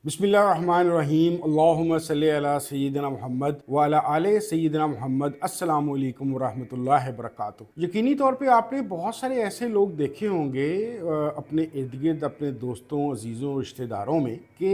बिस्मिल्लाहिर्रहमानिर्रहीम अल्लाहुम्मा सल्ली अला सय्यिदिना मुहम्मद व अला आले सय्यिदिना मुहम्मद। अस्सलामु अलैकुम व रहमतुल्लाहि व बरकातुहू। यकीनी तौर पे आपने बहुत सारे ऐसे लोग देखे होंगे अपने इर्द गिर्द, अपने दोस्तों, अजीज़ों, रिश्तेदारों में कि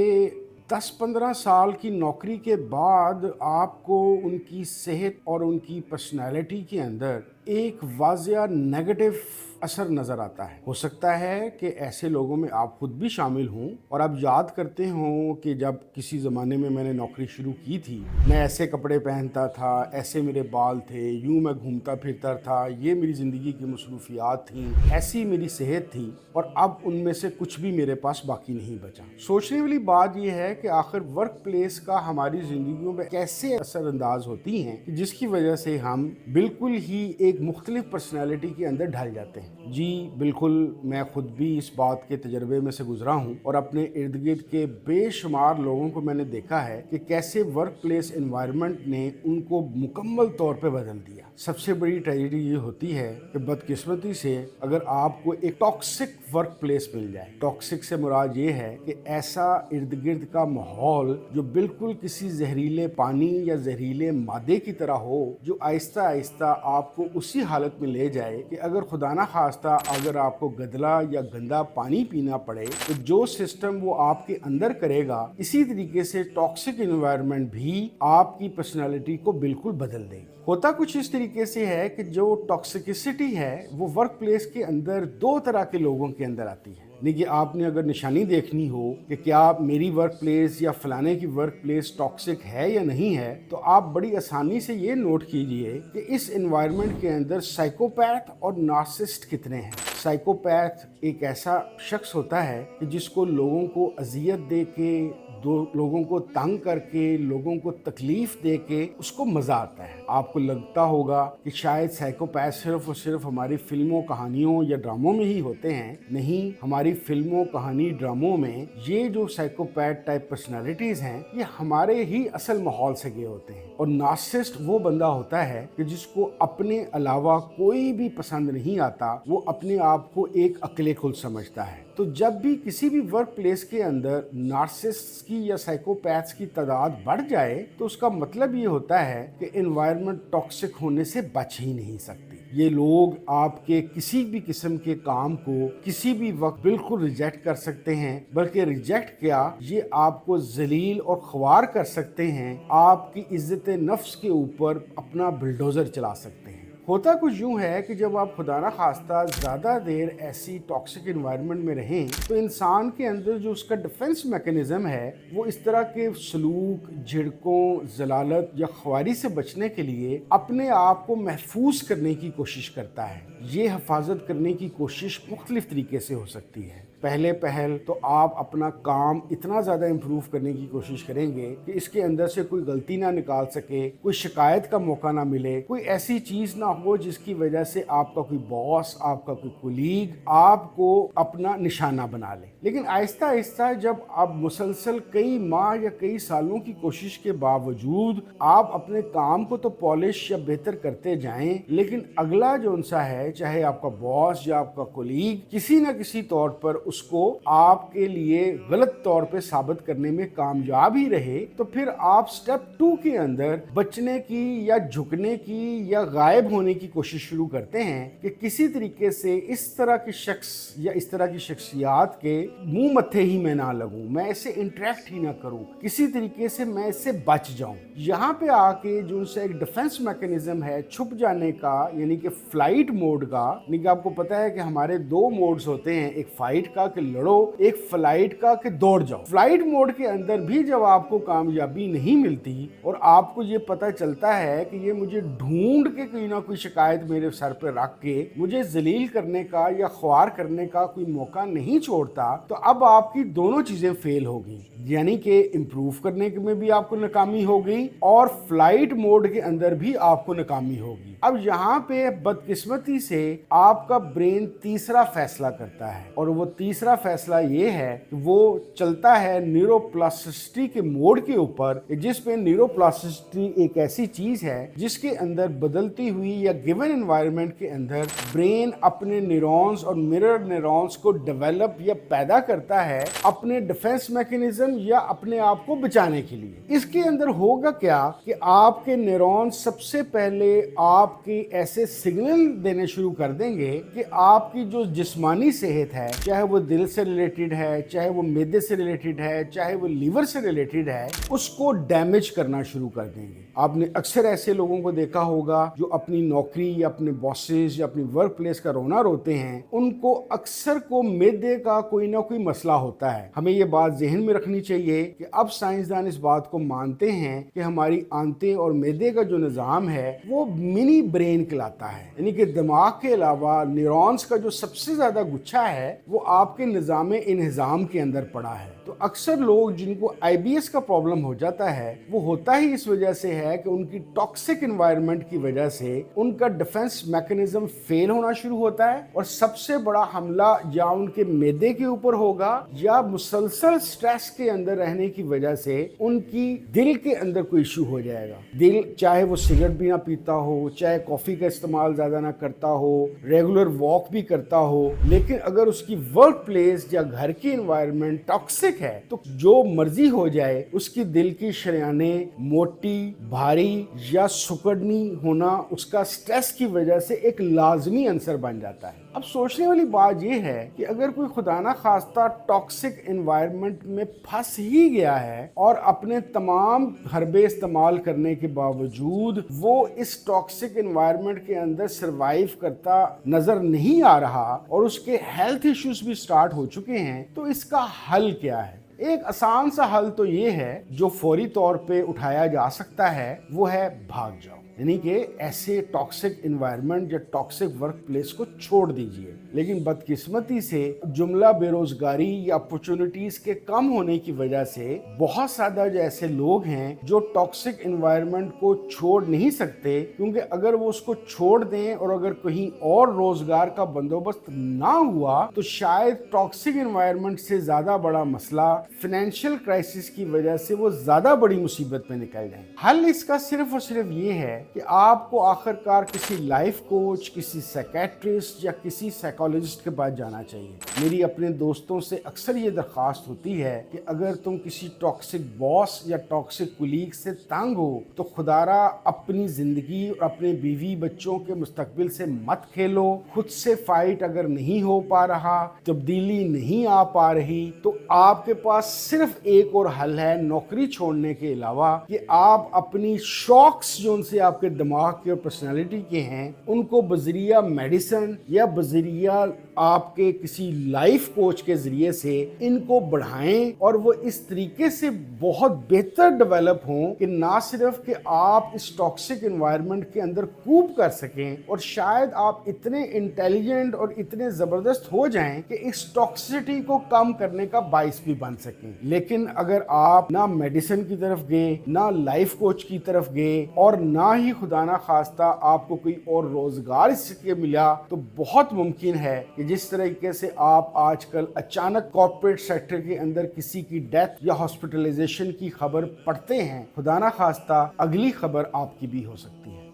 10-15 साल की नौकरी के बाद आपको उनकी सेहत और उनकी पर्सनैलिटी के अंदर एक वाज़िया नेगेटिव असर नज़र आता है। हो सकता है कि ऐसे लोगों में आप खुद भी शामिल हों और आप याद करते हों कि जब किसी ज़माने में मैंने नौकरी शुरू की थी, मैं ऐसे कपड़े पहनता था, ऐसे मेरे बाल थे, यूँ मैं घूमता फिरता था, ये मेरी ज़िंदगी की मसरूफियात थीं, ऐसी मेरी सेहत थी और अब उनमें से कुछ भी मेरे पास बाकी नहीं बचा। सोचने वाली बात यह है कि आखिर वर्क प्लेस का हमारी ज़िंदगियों में कैसे असरअंदाज होती हैं कि जिसकी वजह से हम बिल्कुल ही एक मुख्तलिफ पर्सनैलिटी के अंदर ढल जाते हैं। जी बिल्कुल, मैं खुद भी इस बात के तजर्बे में से गुजरा हूँ और अपने इर्द गिर्द के बेशुमार लोगों को मैंने देखा है कि कैसे वर्क प्लेस एनवायरनमेंट ने उनको मुकम्मल तौर पे बदल दिया। सबसे बड़ी ट्रेजेडी ये होती है कि बदकिस्मती से अगर आपको एक टॉक्सिक वर्क प्लेस मिल जाए, टॉक्सिक से मुराद ये है कि ऐसा इर्द गिर्द का माहौल जो बिल्कुल किसी जहरीले पानी या जहरीले मादे की तरह हो, जो आहिस्ता आहिस्ता आपको उसी हालत में ले जाए कि अगर खुदा ना खास्ता अगर आपको गदला या गंदा पानी पीना पड़े तो जो सिस्टम वो आपके अंदर करेगा, इसी तरीके से टॉक्सिक एनवायरनमेंट भी आपकी पर्सनालिटी को बिल्कुल बदल देगी। होता कुछ इस तरीके से है कि जो टॉक्सिसिटी है वो वर्क प्लेस के अंदर दो तरह के लोगों के अंदर आती है। देखिए, आपने अगर निशानी देखनी हो कि क्या मेरी वर्क प्लेस या फलाने की वर्क प्लेस टॉक्सिक है या नहीं है, तो आप बड़ी आसानी से ये नोट कीजिए कि इस एनवायरनमेंट के अंदर साइकोपैथ और नार्सिसिस्ट कितने हैं। साइकोपैथ एक ऐसा शख्स होता है कि जिसको लोगों को अजियत दे के, लोगों को तंग करके, लोगों को तकलीफ दे के उसको मज़ा आता है। आपको लगता होगा कि शायद साइकोपैथ सिर्फ और सिर्फ हमारी फिल्मों, कहानियों या ड्रामों में ही होते हैं। नहीं, हमारी फिल्मों, कहानी, ड्रामों में ये जो साइकोपैथ टाइप पर्सनालिटीज़ हैं, ये हमारे ही असल माहौल से गए होते हैं। और नार्सिसिस्ट वो बंदा होता है कि जिसको अपने अलावा कोई भी पसंद नहीं आता, वो अपने आप को एक अकेलेखुद समझता है। तो जब भी किसी भी वर्क प्लेस के अंदर नार्सिसिस्ट की या साइकोपैथ्स की तादाद बढ़ जाए तो उसका मतलब ये होता है कि एनवायरनमेंट टॉक्सिक होने से बच ही नहीं सकती। ये लोग आपके किसी भी किस्म के काम को किसी भी वक्त बिल्कुल रिजेक्ट कर सकते हैं, बल्कि रिजेक्ट क्या, ये आपको जलील और ख्वार कर सकते हैं, आपकी इज्जत नफ्स के ऊपर अपना बुलडोजर चला सकते हैं। होता कुछ यूँ है कि जब आप खुदा ना खास्ता ज़्यादा देर ऐसी टॉक्सिक एनवायरनमेंट में रहें तो इंसान के अंदर जो उसका डिफेंस मैकेनिज़्म है वो इस तरह के सलूक, झिड़कों, जलालत या ख्वारी से बचने के लिए अपने आप को महफूज करने की कोशिश करता है। ये हिफाजत करने की कोशिश मुख्तलिफ तरीके से हो सकती है। पहले पहल तो आप अपना काम इतना ज़्यादा इम्प्रूव करने की कोशिश करेंगे कि इसके अंदर से कोई गलती ना निकाल सके, कोई शिकायत का मौका ना मिले, कोई ऐसी चीज़ ना हो जिसकी वजह से आपका कोई बॉस, आपका कोई कुलीग आपको अपना निशाना बना ले। लेकिन आहिस्ता आहिस्ता जब आप मुसलसल कई माह या कई सालों की कोशिश के बावजूद आप अपने काम को तो पॉलिश या बेहतर करते जाएं, लेकिन अगला जो उनसा है, चाहे आपका बॉस या आपका कुलीग, किसी न किसी तौर पर उसको आपके लिए गलत तौर पे साबित करने में कामयाब ही रहे, तो फिर आप स्टेप 2 के अंदर बचने की या झुकने की या गायब होने की कोशिश शुरू करते हैं कि किसी तरीके से इस तरह के शख्स या इस तरह की शख्सियात के मुंह मत्थे ही मैं ना लगूं, मैं इससे इंटरेक्ट ही ना करूं, किसी तरीके से मैं इससे बच जाऊं। यहाँ पे आके जो उनसे एक डिफेंस मैकेनिज्म है छुप जाने का, यानी कि फ्लाइट मोड का। यानी कि आपको पता है कि हमारे दो मोड्स होते हैं, एक फाइट का कि लड़ो, एक फ्लाइट का कि दौड़ जाओ। फ्लाइट मोड के अंदर भी जब आपको कामयाबी नहीं मिलती और आपको ये पता चलता है कि ये मुझे ढूंढ के कोई ना कोई शिकायत मेरे सर पे रख के मुझे जलील करने का या ख्वार करने का कोई मौका नहीं छोड़ता, तो अब आपकी दोनों चीजें फेल हो गई। यानी कि इम्प्रूव करने में भी आपको नाकामी हो गई और फ्लाइट मोड के अंदर भी आपको नाकामी होगी। अब यहाँ पे बदकिस्मती से आपका ब्रेन तीसरा फैसला करता है और वो तीसरा फैसला ये है कि वो चलता है न्यूरोप्लास्टिसिटी के मोड के ऊपर, जिस पे न्यूरोप्लास्टिसिटी एक ऐसी चीज है जिसके अंदर बदलती हुई या गिवन एनवायरनमेंट के अंदर ब्रेन अपने न्यूरॉन्स और मिरर न्यूरॉन्स को डेवलप या पैदा करता है अपने डिफेंस मैकेनिज्म या अपने आप को बचाने के लिए। इसके अंदर होगा क्या कि आपके न्यूरॉन सबसे पहले आपकी ऐसे सिग्नल देने शुरू कर देंगे कि आपकी जो जिस्मानी सेहत है, चाहे वो दिल से रिलेटेड है, चाहे वो मैदे से रिलेटेड है, चाहे वो लीवर से रिलेटेड है, उसको डैमेज करना शुरू कर देंगे। आपने अक्सर ऐसे लोगों को देखा होगा जो अपनी नौकरी या अपने बॉसेस या अपनी वर्क प्लेस का रोना रोते हैं, उनको अक्सर को मैदे का कोई ना कोई मसला होता है। हमें ये बात ज़हन में रखनी चाहिए कि अब साइंसदान इस बात को मानते हैं कि हमारी आंतें और मैदे का जो निज़ाम है वो मिनी ब्रेन कहलाता है, यानी कि दिमाग के अलावा न्यूरॉन्स का जो सबसे ज़्यादा गुच्छा है वो आपके निज़ाम इंहिज़ाम के अंदर पड़ा है। तो अक्सर लोग जिनको आईबीएस का प्रॉब्लम हो जाता है वो होता ही इस वजह से है कि उनकी टॉक्सिक एनवायरनमेंट की वजह से उनका डिफेंस मैकेनिज्म फेल होना शुरू होता है, और सबसे बड़ा हमला या उनके मैदे के ऊपर होगा या मुसलसल स्ट्रेस के अंदर रहने की वजह से उनकी दिल के अंदर कोई इशू हो जाएगा। दिल चाहे वो सिगरेट भी ना पीता हो, चाहे कॉफी का इस्तेमाल ज्यादा ना करता हो, रेगुलर वॉक भी करता हो, लेकिन अगर उसकी वर्क प्लेस या घर की एनवायरनमेंट टॉक्सिक है तो जो मर्जी हो जाए उसकी दिल की शरियानें मोटी, भारी या सुकड़नी होना उसका स्ट्रेस की वजह से एक लाजमी आंसर बन जाता है। अब सोचने वाली बात यह है कि अगर कोई खुदा ना खास्ता टॉक्सिक एनवायरनमेंट में फंस ही गया है और अपने तमाम हरबे इस्तेमाल करने के बावजूद वो इस टॉक्सिक एनवायरनमेंट के अंदर सरवाइव करता नजर नहीं आ रहा और उसके हेल्थ इश्यूज भी स्टार्ट हो चुके हैं, तो इसका हल क्या है? एक आसान सा हल तो ये है जो फौरी तौर पे उठाया जा सकता है, वो है भाग जाओ, यानी कि ऐसे टॉक्सिक एनवायरनमेंट या टॉक्सिक वर्क प्लेस को छोड़ दीजिए। लेकिन बदकिस्मती से जुमला बेरोजगारी या अपॉर्चुनिटीज के कम होने की वजह से बहुत ज्यादा जो ऐसे लोग हैं जो टॉक्सिक एनवायरनमेंट को छोड़ नहीं सकते, क्योंकि अगर वो उसको छोड़ दें और अगर कहीं और रोजगार का बंदोबस्त ना हुआ तो शायद टॉक्सिक एनवायरनमेंट से ज्यादा बड़ा मसला फाइनेंशियल क्राइसिस की वजह से वो ज्यादा बड़ी मुसीबत में निकल जाए। हल इसका सिर्फ और सिर्फ ये है कि आपको आखिरकार किसी लाइफ कोच, किसी साइकेट्रिस्ट या किसी साइकोलॉजिस्ट के पास जाना चाहिए। मेरी अपने दोस्तों से अक्सर ये दरख्वास्त होती है कि अगर तुम किसी टॉक्सिक बॉस या टॉक्सिक कुलीग से तंग हो तो खुदारा अपनी जिंदगी और अपने बीवी बच्चों के मुस्तकबिल से मत खेलो। खुद से फाइट अगर नहीं हो पा रहा, तब्दीली नहीं आ पा रही, तो आपके पास सिर्फ एक और हल है नौकरी छोड़ने के अलावा, कि आप अपनी शौक्स जो उनसे आपके दिमाग के और पर्सनालिटी के हैं उनको बजरिया मेडिसिन या बजरिया आपके किसी लाइफ कोच के जरिए से इनको बढ़ाएं और वो इस तरीके से बहुत बेहतर डेवलप हों कि ना सिर्फ कि आप इस टॉक्सिक एनवायरनमेंट के अंदर कूप कर सकें और शायद आप इतने इंटेलिजेंट और इतने जबरदस्त हो जाएं कि इस टॉक्सिसिटी को कम करने का बाइस भी बन सकें। लेकिन अगर आप ना मेडिसिन की तरफ गए, ना लाइफ कोच की तरफ गए और ना ही खुदा ना खास्ता आपको कोई और रोजगार इसके मिला, तो बहुत मुमकिन है कि जिस तरीके से आप आजकल अचानक कॉर्पोरेट सेक्टर के अंदर किसी की डेथ या हॉस्पिटलाइजेशन की खबर पढ़ते हैं, खुदा ना खास्ता अगली खबर आपकी भी हो सकती है।